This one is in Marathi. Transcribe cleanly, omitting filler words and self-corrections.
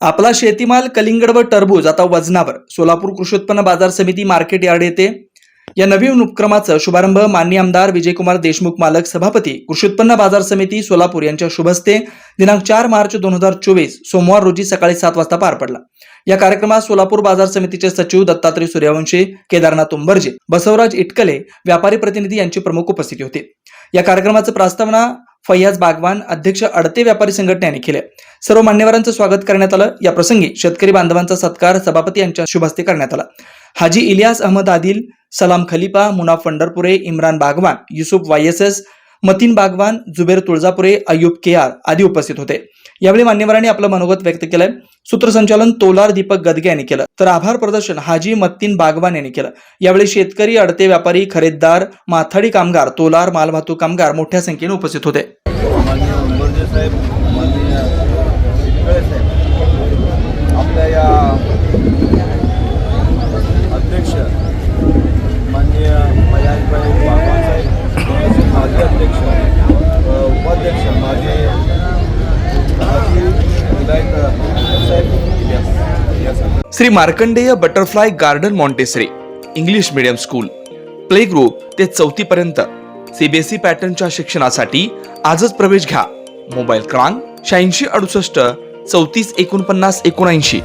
आपला शेतीमाल कलिंगड व टरबूज आता वजनावर. सोलापूर कृषी उत्पन्न बाजार समिती मार्केट यार्ड येथे या नवीन उपक्रमाचा शुभारंभ माननीय आमदार विजयकुमार देशमुख, मालक सभापती, कृषी उत्पन्न बाजार समिती सोलापूर यांच्या शुभ हस्ते दिनांक 4 मार्च 2024 सोमवार रोजी सकाळी 7 वाजता पार पडला. या कार्यक्रमात सोलापूर बाजार समितीचे सचिव दत्तात्रय सूर्यवंशी, केदारनाथ उंबर्जे, बसवराज इटकले, व्यापारी प्रतिनिधी यांची प्रमुख उपस्थिती होती. या कार्यक्रमाचं प्रस्तावना फैयाज बागवान, अध्यक्ष अडते व्यापारी संघटना यांनी केले. सर्व मान्यवरांचं स्वागत करण्यात आलं. या प्रसंगी शेतकरी बांधवांचा सत्कार सभापती यांच्या शुभ हस्ते करण्यात आला. हाजी इलियास अहमद आदिल, सलाम खलिफा, मुनाफ पंढरपुरे, इम्रान बागवान, युसुफ YSS, मतीन बागवान, जुबेर तुळजापुरे, अय्यूब KR आदी उपस्थित होते. यावेळी मान्यवरांनी आपलं मनोगत व्यक्त केलंय. सूत्रसंचालन तोलार दीपक गदगे यांनी केलं, तर आभार प्रदर्शन हाजी मतीन बागवान यांनी केलं. यावेळी शेतकरी, अडते व्यापारी, खरेदीदार, माथाडी कामगार, तोलार, मालवाहतूक कामगार मोठ्या संख्येने उपस्थित होते. आपल्या या अध्यक्ष माननीय फयाजभाई बागवान साहेब, माजी अध्यक्ष, उपाध्यक्ष माझे Shri Markandeya butterfly garden Montessori English medium school, play group ते 4थी पर्यंत CBSE पॅटर्नच्या शिक्षणासाठी आजच प्रवेश घ्या. मोबाईल क्रमांक 8668 34 49 79.